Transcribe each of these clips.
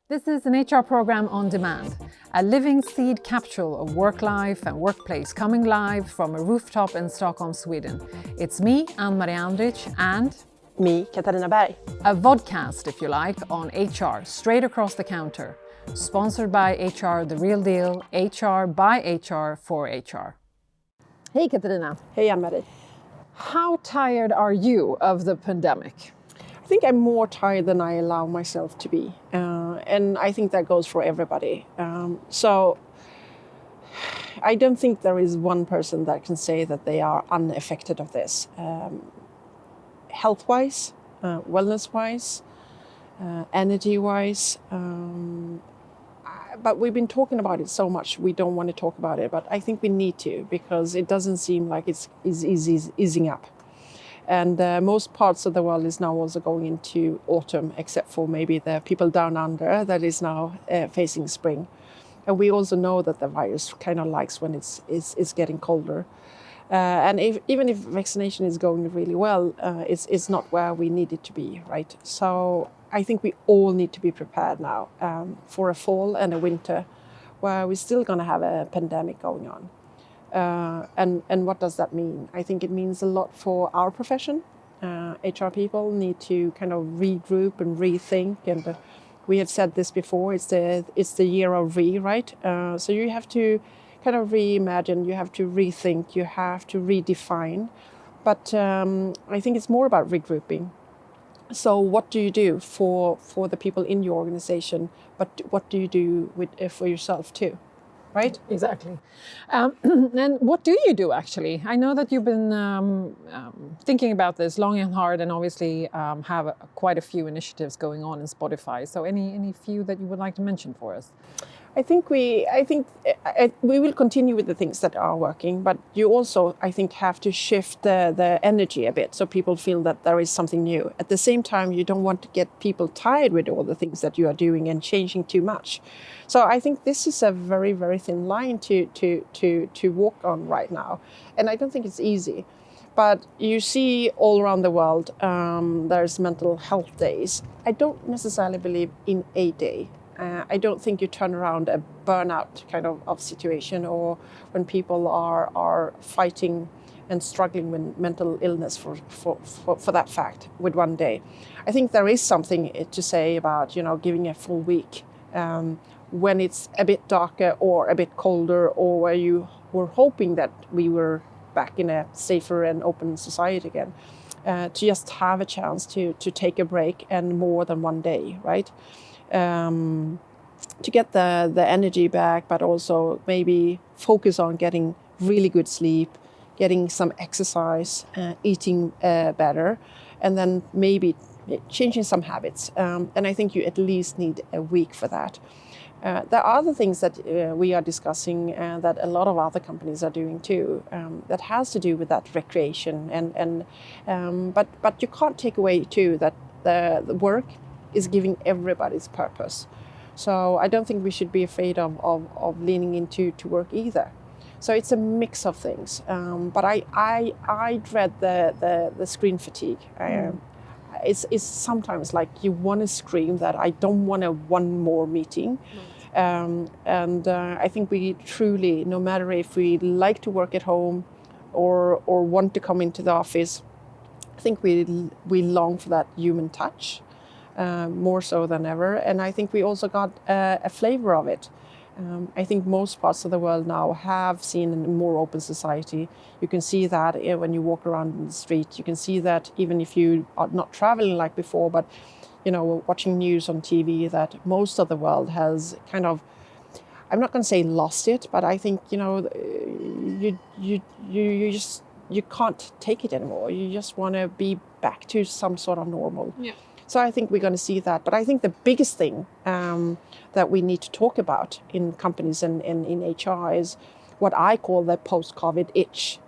This is an HR program on demand, a living seed capsule of work life and workplace coming live from a rooftop in Stockholm, Sweden. It's me, Anne-Marie and me, Katarina Berg. A vodcast, if you like, on HR, straight across the counter. Sponsored by HR The Real Deal, HR by HR for HR. Hey Katarina. Hey Anne-Marie. How tired are you of the pandemic? I think I'm more tired than I allow myself to be. And I think that goes for everybody. So I don't think there is one person that can say that they are unaffected of this. Health-wise, wellness-wise, energy-wise. But we've been talking about it so much, we don't want to talk about it. But I think we need to, because it doesn't seem like it's easing up. And most parts of the world is now also going into autumn, except for maybe the people down under that is now facing spring. And we also know that the virus kind of likes when it's getting colder. And even if vaccination is going really well, it's not where we need it to be, right? So I think we all need to be prepared now for a fall and a winter where we're still going to have a pandemic going on. And what does that mean? I think it means a lot for our profession. HR people need to kind of regroup and rethink. And we have said this before, it's the year of right? So you have to kind of reimagine, you have to rethink, you have to redefine. But I think it's more about regrouping. So what do you do for the people in your organization? But what do you do for yourself too? Right? Exactly. And what do you do actually? I know that you've been thinking about this long and hard, and obviously have quite a few initiatives going on in Spotify. So any few that you would like to mention for us? I think we will continue with the things that are working, but you also, I think, have to shift the energy a bit so people feel that there is something new. At the same time, you don't want to get people tired with all the things that you are doing and changing too much. So I think this is a very, very thin line to walk on right now. And I don't think it's easy. But you see all around the world, there's mental health days. I don't necessarily believe in a day. I don't think you turn around a burnout kind of situation, or when people are fighting and struggling with mental illness for that fact with one day. I think there is something to say about, giving a full week when it's a bit darker or a bit colder, or where you were hoping that we were back in a safer and open society again, to just have a chance to take a break, and more than one day, right? To get the energy back, but also maybe focus on getting really good sleep, getting some exercise, eating better, and then maybe changing some habits. And I think you at least need a week for that. There are other things that we are discussing that a lot of other companies are doing too, that has to do with that recreation. But you can't take away too that the work is giving everybody's purpose. So I don't think we should be afraid of leaning into work either. So it's a mix of things. But I dread the screen fatigue. It's sometimes like you want to scream that I don't want one more meeting. And I think we truly, no matter if we like to work at home or want to come into the office, I think we long for that human touch. More so than ever. And I think we also got a flavor of it. I think most parts of the world now have seen a more open society. You can see that when you walk around in the street. You can see that even if you are not traveling like before, but watching news on TV, that most of the world has kind of, I'm not going to say lost it, but I think you can't take it anymore. You just want to be back to some sort of normal. Yeah. So I think we're going to see that. But I think the biggest thing that we need to talk about in companies and in HR is what I call the post-COVID itch,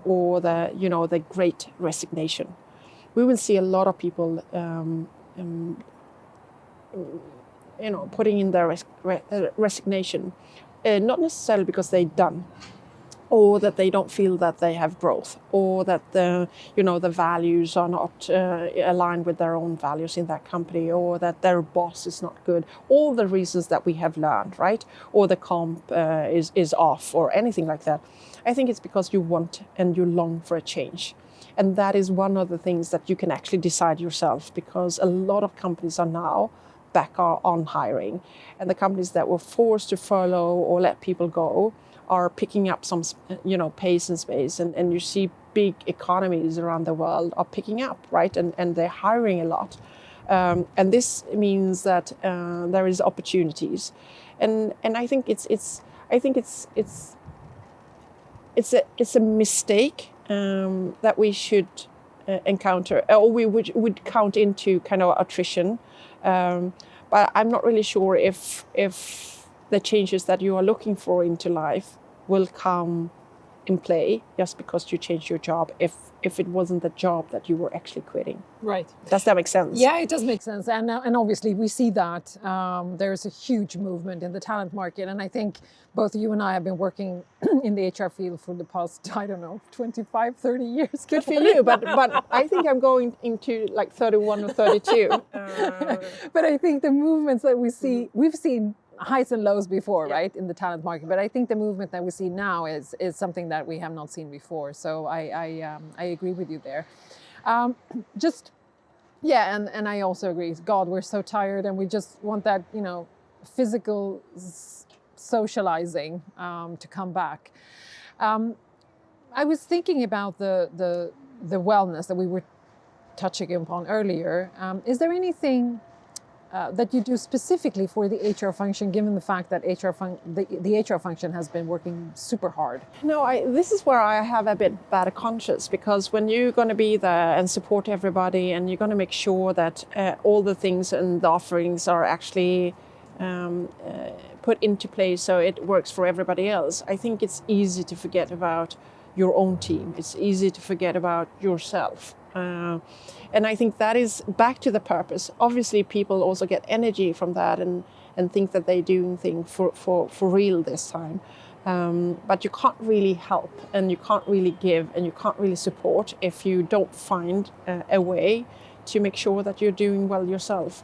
or the great resignation. We will see a lot of people, putting in their resignation, not necessarily because they're done, or that they don't feel that they have growth, or that the values are not aligned with their own values in that company, or that their boss is not good. All the reasons that we have learned, right? Or the comp is off, or anything like that. I think it's because you want and you long for a change. And that is one of the things that you can actually decide yourself, because a lot of companies are now back on hiring. And the companies that were forced to furlough or let people go are picking up some, pace and space. And you see big economies around the world are picking up, right? And they're hiring a lot. And this means that there is opportunities. And I think it's a mistake that we should encounter, or we would count into kind of attrition. But I'm not really sure if the changes that you are looking for into life will come in play just because you changed your job, if it wasn't the job that you were actually quitting. Right. Does that make sense? Yeah, it does make sense. And obviously we see that there's a huge movement in the talent market. And I think both you and I have been working in the HR field for the past, 25, 30 years. Good for you, but I think I'm going into like 31 or 32. But I think the movements that we see, we've seen highs and lows before, right, in the talent market. But I think the movement that we see now is something that we have not seen before. So I agree with you there. And I also agree. God, we're so tired, and we just want that, physical socializing to come back. I was thinking about the wellness that we were touching upon earlier. Is there anything that you do specifically for the HR function, given the fact that the HR function has been working super hard? No, this is where I have a bit bad conscience, because when you're going to be there and support everybody, and you're going to make sure that all the things and the offerings are actually put into place so it works for everybody else, I think it's easy to forget about your own team. It's easy to forget about yourself. And I think that is back to the purpose. Obviously, people also get energy from that and think that they're doing things for real this time. But you can't really help, and you can't really give, and you can't really support if you don't find a way to make sure that you're doing well yourself.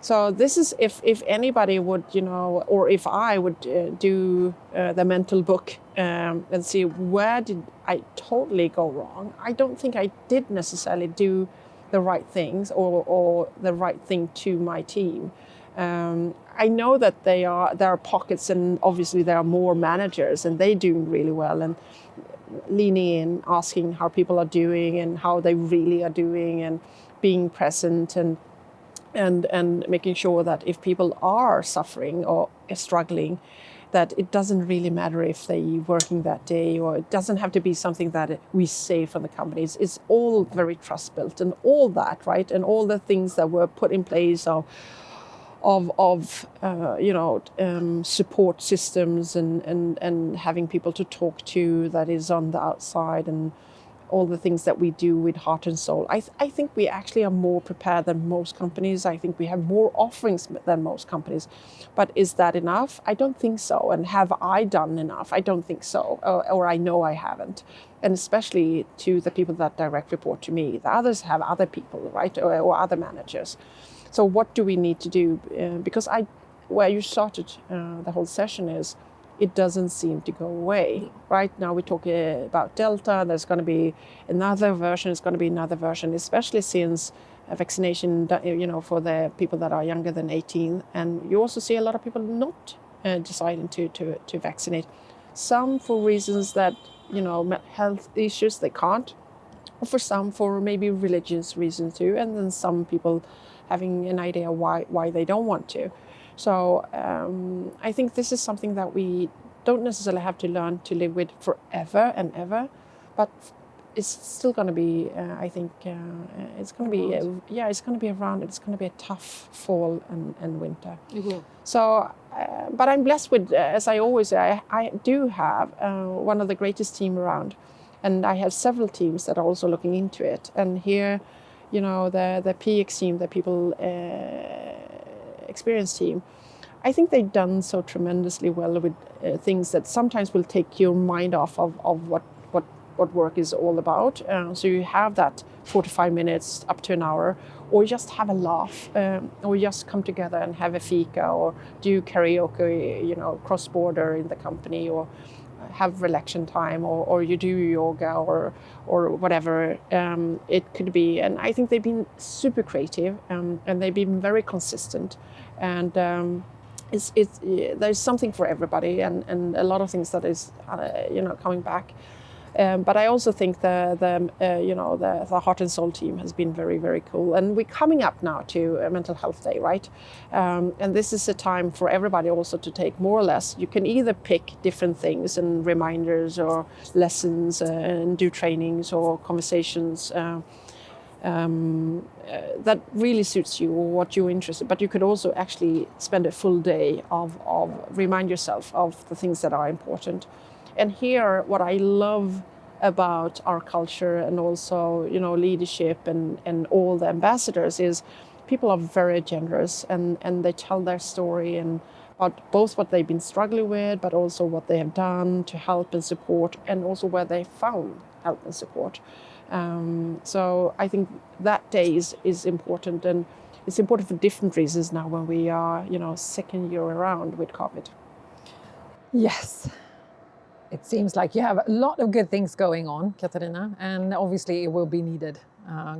So this is if anybody would, or if I would do the mental book and see where did I totally go wrong. I don't think I did necessarily do the right things or the right thing to my team. I know that there are pockets, and obviously there are more managers, and they're doing really well and leaning in, asking how people are doing and how they really are doing, and being present and making sure that if people are suffering or struggling, that it doesn't really matter if they're working that day, or it doesn't have to be something that we say from the companies. It's all very trust built and all that, right? And all the things that were put in place of support systems and having people to talk to that is on the outside, and all the things that we do with heart and soul. I think we actually are more prepared than most companies. I think we have more offerings than most companies. But is that enough? I don't think so. And have I done enough? I don't think so. Or I know I haven't. And especially to the people that direct report to me. The others have other people, right? Or other managers. So what do we need to do? Because where you started the whole session is, it doesn't seem to go away. Right now we talk about Delta, there's going to be another version, especially since vaccination, for the people that are younger than 18. And you also see a lot of people not deciding to vaccinate. Some for reasons that, health issues, they can't. Or for some for maybe religious reasons too. And then some people having an idea why they don't want to. So I think this is something that we don't necessarily have to learn to live with forever and ever, but it's still going to be, I think, it's going to be, it's going to be around. It's going to be a tough fall and winter. Mm-hmm. So, but I'm blessed with, as I always say, I do have one of the greatest team around, and I have several teams that are also looking into it. And here, the PX team, the people experience team, I think they've done so tremendously well with things that sometimes will take your mind off of what work is all about. So you have that 45 minutes up to an hour, or just have a laugh, or just come together and have a fika, or do karaoke, cross-border in the company, or have relaxation time, or you do yoga, or whatever it could be. And I think they've been super creative, and they've been very consistent, and there's something for everybody, and a lot of things that is coming back. But I also think the Heart and Soul team has been very, very cool. And we're coming up now to Mental Health Day, right? And this is a time for everybody also to take more or less. You can either pick different things and reminders or lessons and do trainings or conversations that really suits you or what you're interested in. But you could also actually spend a full day of remind yourself of the things that are important. And here, what I love about our culture and also, leadership and all the ambassadors is people are very generous, and they tell their story and about both what they've been struggling with, but also what they have done to help and support, and also where they found help and support. So I think that day is important, and it's important for different reasons now when we are, second year around with COVID. Yes. It seems like you have a lot of good things going on, Katarina, and obviously it will be needed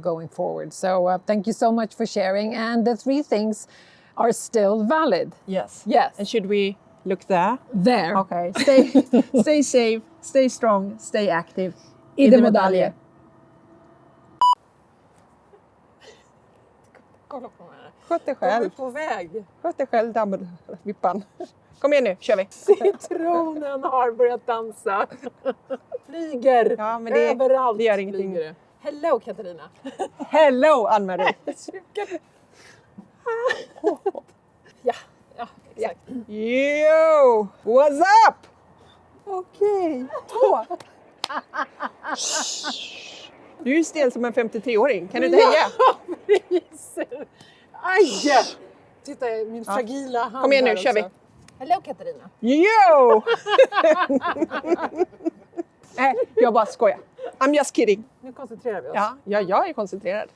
going forward. So thank you so much for sharing. And the 3 things are still valid. Yes. Yes. And should we look there? There. Okay. Stay safe, stay strong, stay active. Idemedalje. Kolla på mig. Sköt dig De är själv. på väg. Sköt dig själv, dammvippan. Kom igen nu, kör vi. Citronen har börjat dansa. Flyger. Ja, men överallt. Det gör ingenting. Flyger. Hello, Katarina. Hello, Anne-Marie. Ja, exakt. Yo, what's up? Okej, 2. Du är stel som en 53-åring. Kan du inte hänga? Ja, precis. Aj! Titta, min fragila hand. Kom igen nu, här kör vi. också. Hello, Katarina. Yo! Nej, jag bara skojar. I'm just kidding. Nu koncentrerar vi oss. Ja, jag är koncentrerad.